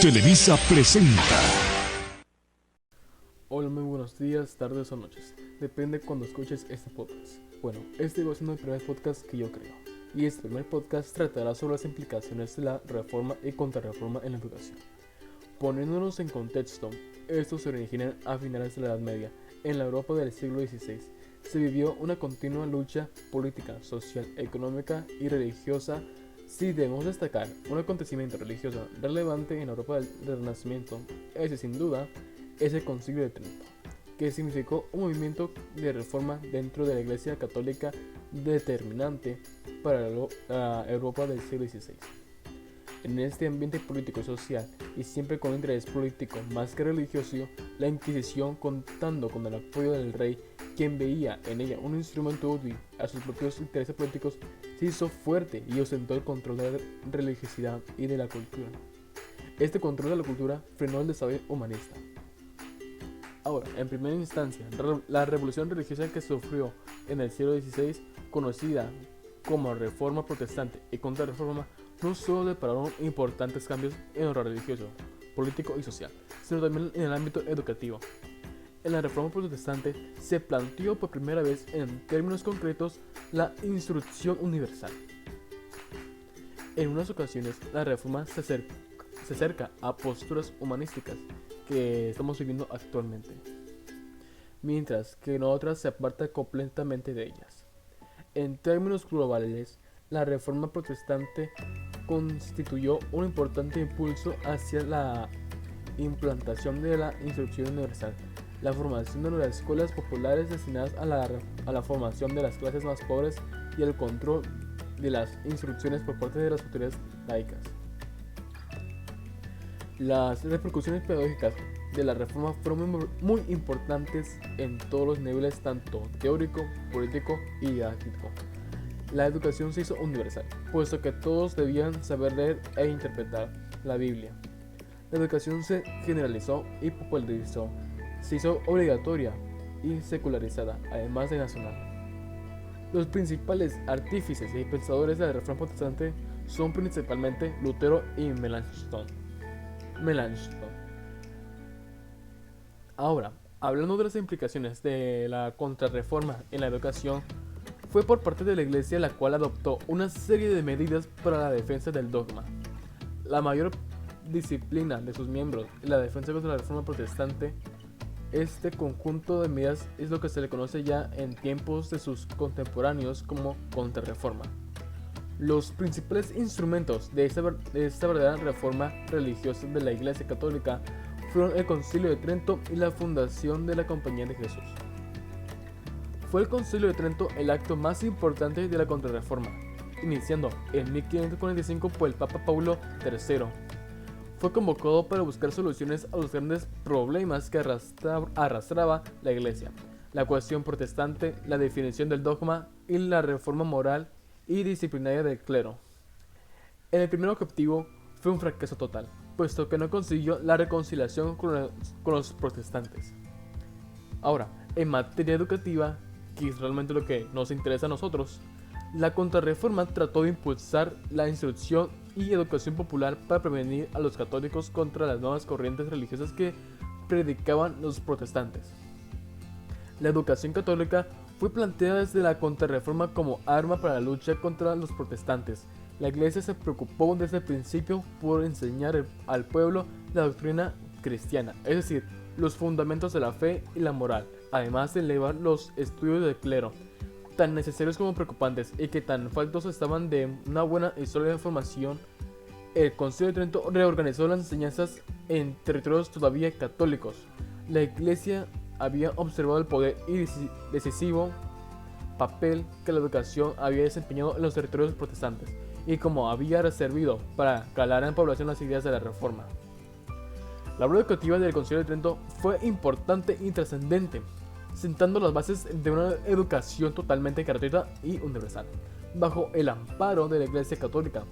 Televisa presenta. Hola, muy buenos días, tardes o noches. Depende cuando escuches este podcast. Bueno, este va a ser el primer podcast que yo creo. Y este primer podcast tratará sobre las implicaciones de la reforma y contrarreforma en la educación. Poniéndonos en contexto, esto se origina a finales de la Edad Media. En la Europa del siglo XVI se vivió una continua lucha política, social, económica y religiosa. Si debemos destacar un acontecimiento religioso relevante en la Europa del Renacimiento, ese sin duda es el Concilio de Trento, que significó un movimiento de reforma dentro de la Iglesia Católica determinante para la Europa del siglo XVI. En este ambiente político y social, y siempre con interés político más que religioso, la Inquisición, contando con el apoyo del rey, quien veía en ella un instrumento útil a sus propios intereses políticos, se hizo fuerte y ostentó el control de la religiosidad y de la cultura. Este control de la cultura frenó el desarrollo humanista. Ahora, en primera instancia, la revolución religiosa que sufrió en el siglo XVI, conocida como Reforma Protestante y Contrarreforma, no solo depararon importantes cambios en lo religioso, político y social, sino también en el ámbito educativo. En la Reforma Protestante se planteó por primera vez en términos concretos la instrucción universal. En unas ocasiones, la Reforma se acerca a posturas humanísticas que estamos viviendo actualmente, mientras que en otras se aparta completamente de ellas. En términos globales, la Reforma Protestante constituyó un importante impulso hacia la implantación de la instrucción universal, la formación de las escuelas populares destinadas a la formación de las clases más pobres y el control de las instrucciones por parte de las autoridades laicas. Las repercusiones pedagógicas de la reforma fueron muy importantes en todos los niveles, tanto teórico, político y didáctico. La educación se hizo universal, puesto que todos debían saber leer e interpretar la Biblia. La educación se generalizó y popularizó, se hizo obligatoria y secularizada, además de nacional. Los principales artífices y pensadores de la reforma protestante son principalmente Lutero y Melanchthon. Ahora, hablando de las implicaciones de la contrarreforma en la educación, fue por parte de la Iglesia la cual adoptó una serie de medidas para la defensa del dogma. La mayor disciplina de sus miembros y la defensa contra la reforma protestante. Este conjunto de medidas es lo que se le conoce ya en tiempos de sus contemporáneos como contrarreforma. Los principales instrumentos de esta verdadera reforma religiosa de la Iglesia Católica fueron el Concilio de Trento y la fundación de la Compañía de Jesús. Fue el Concilio de Trento el acto más importante de la Contrarreforma, iniciando en 1545 por el Papa Paulo III. Fue convocado para buscar soluciones a los grandes problemas que arrastraba la Iglesia: la cuestión protestante, la definición del dogma y la reforma moral y disciplinaria del clero. El primer objetivo fue un fracaso total, puesto que no consiguió la reconciliación con los protestantes. Ahora, en materia educativa, que es realmente lo que nos interesa a nosotros, la Contrarreforma trató de impulsar la instrucción y educación popular para prevenir a los católicos contra las nuevas corrientes religiosas que predicaban los protestantes. La educación católica fue planteada desde la Contrarreforma como arma para la lucha contra los protestantes. La Iglesia se preocupó desde el principio por enseñar al pueblo la doctrina cristiana, es decir, los fundamentos de la fe y la moral, además de elevar los estudios del clero, tan necesarios como preocupantes, y que tan faltos estaban de una buena y sólida formación. El Concilio de Trento reorganizó las enseñanzas en territorios todavía católicos. La Iglesia había observado el poder y decisivo papel que la educación había desempeñado en los territorios protestantes, y como había servido para calar en población las ideas de la reforma. La obra educativa del Concilio de Trento fue importante y trascendente, sentando las bases de una educación totalmente gratuita y universal, bajo el amparo de la Iglesia Católica,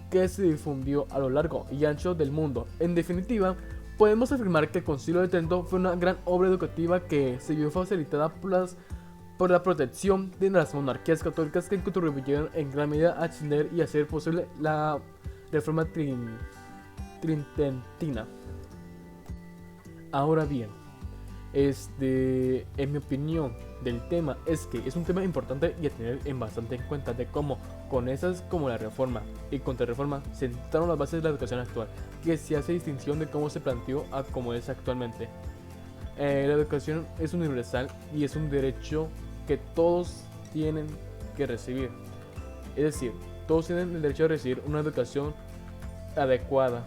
que se difundió a lo largo y ancho del mundo. En definitiva, podemos afirmar que el Concilio de Trento fue una gran obra educativa que se vio facilitada por la protección de las monarquías católicas, que contribuyeron en gran medida a extender y hacer posible la reforma tridentina. Ahora bien, en mi opinión del tema es que es un tema importante y a tener bastante en cuenta de cómo con esas como la reforma y contrarreforma sentaron las bases de la educación actual, que se hace distinción de cómo se planteó a cómo es actualmente. La educación es universal y es un derecho que todos tienen que recibir. Es decir, todos tienen el derecho a recibir una educación adecuada